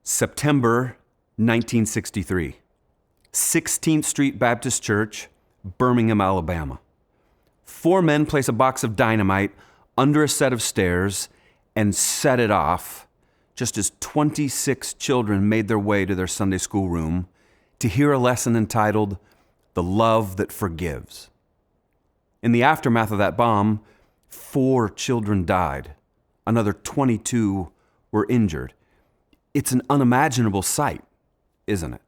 September 1963, 16th Street Baptist Church, Birmingham, Alabama. 4 men place a box of dynamite under a set of stairs and set it off just as 26 children made their way to their Sunday school room to hear a lesson entitled, "The Love That Forgives." In the aftermath of that bomb, 4 children died. Another 22 were injured. It's an unimaginable sight, isn't it?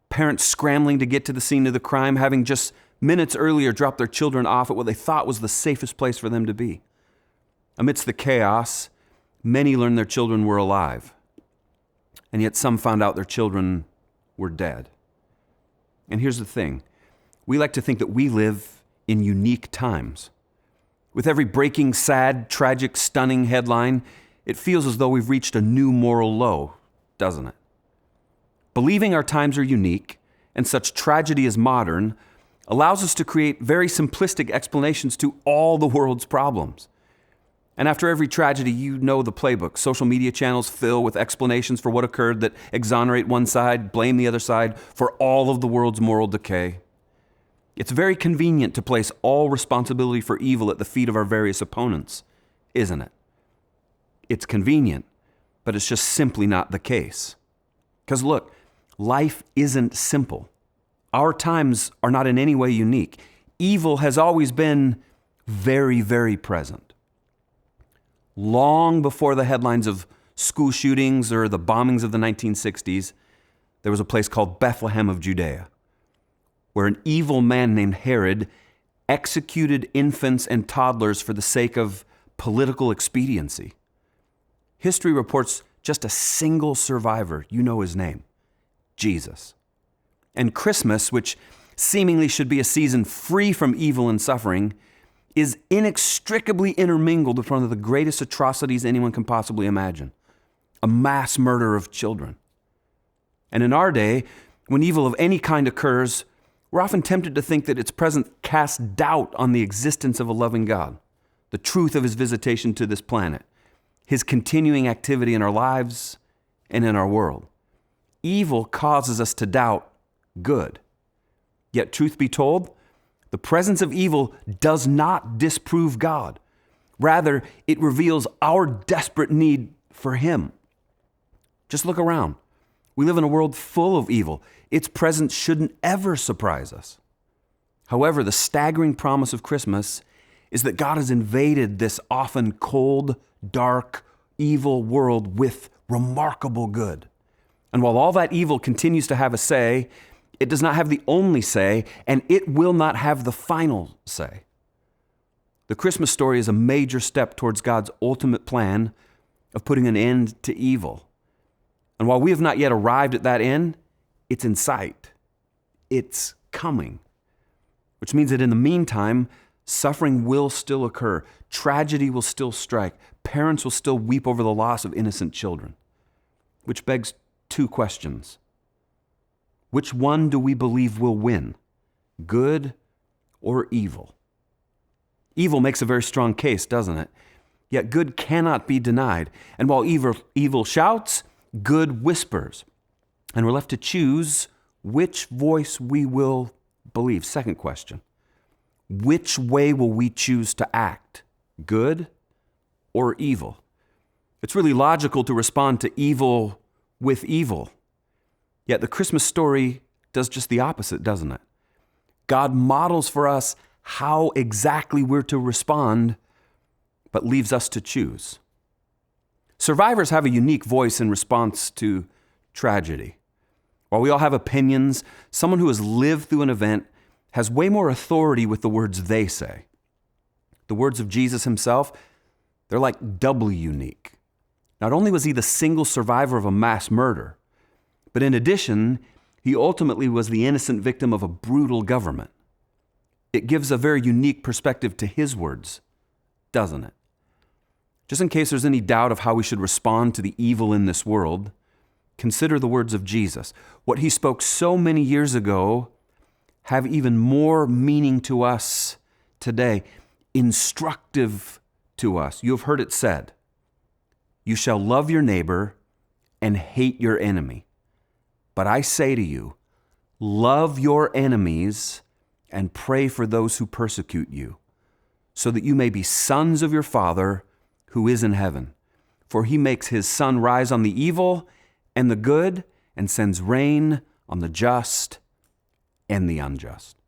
Parents scrambling to get to the scene of the crime, having just minutes earlier dropped their children off at what they thought was the safest place for them to be. Amidst the chaos, many learned their children were alive, and yet some found out their children were dead. And here's the thing. We like to think that we live in unique times. With every breaking, sad, tragic, stunning headline, it feels as though we've reached a new moral low, doesn't it? Believing our times are unique and such tragedy is modern allows us to create very simplistic explanations to all the world's problems. And after every tragedy, you know the playbook. Social media channels fill with explanations for what occurred that exonerate one side, blame the other side for all of the world's moral decay. It's very convenient to place all responsibility for evil at the feet of our various opponents, isn't it? It's convenient, but it's just simply not the case. Because look, life isn't simple. Our times are not in any way unique. Evil has always been very, very present. Long before the headlines of school shootings or the bombings of the 1960s, there was a place called Bethlehem of Judea, where an evil man named Herod executed infants and toddlers for the sake of political expediency. History reports just a single survivor. You know his name, Jesus. And Christmas, which seemingly should be a season free from evil and suffering, is inextricably intermingled with one of the greatest atrocities anyone can possibly imagine, a mass murder of children. And in our day, when evil of any kind occurs, we're often tempted to think that its presence casts doubt on the existence of a loving God, the truth of his visitation to this planet, his continuing activity in our lives and in our world. Evil causes us to doubt good. Yet, truth be told, the presence of evil does not disprove God. Rather, it reveals our desperate need for him. Just look around. We live in a world full of evil. Its presence shouldn't ever surprise us. However, the staggering promise of Christmas is that God has invaded this often cold, dark, evil world with remarkable good. And while all that evil continues to have a say, it does not have the only say, and it will not have the final say. The Christmas story is a major step towards God's ultimate plan of putting an end to evil. And while we have not yet arrived at that end, it's in sight. It's coming. Which means that in the meantime, suffering will still occur. Tragedy will still strike. Parents will still weep over the loss of innocent children. Which begs 2 questions. Which one do we believe will win? Good or evil? Evil makes a very strong case, doesn't it? Yet good cannot be denied. And while evil shouts, good whispers. And we're left to choose which voice we will believe. Second question. Which way will we choose to act? Good or evil? It's really logical to respond to evil with evil. Yet the Christmas story does just the opposite, doesn't it? God models for us how exactly we're to respond, but leaves us to choose. Survivors have a unique voice in response to tragedy. While we all have opinions, someone who has lived through an event has way more authority with the words they say. The words of Jesus himself, they're like doubly unique. Not only was he the single survivor of a mass murder, but in addition, he ultimately was the innocent victim of a brutal government. It gives a very unique perspective to his words, doesn't it? Just in case there's any doubt of how we should respond to the evil in this world, consider the words of Jesus. What he spoke so many years ago have even more meaning to us today, instructive to us. You have heard it said, "You shall love your neighbor and hate your enemy. But I say to you, love your enemies and pray for those who persecute you, so that you may be sons of your Father who is in heaven. For he makes his sun rise on the evil and the good, and sends rain on the just and the unjust.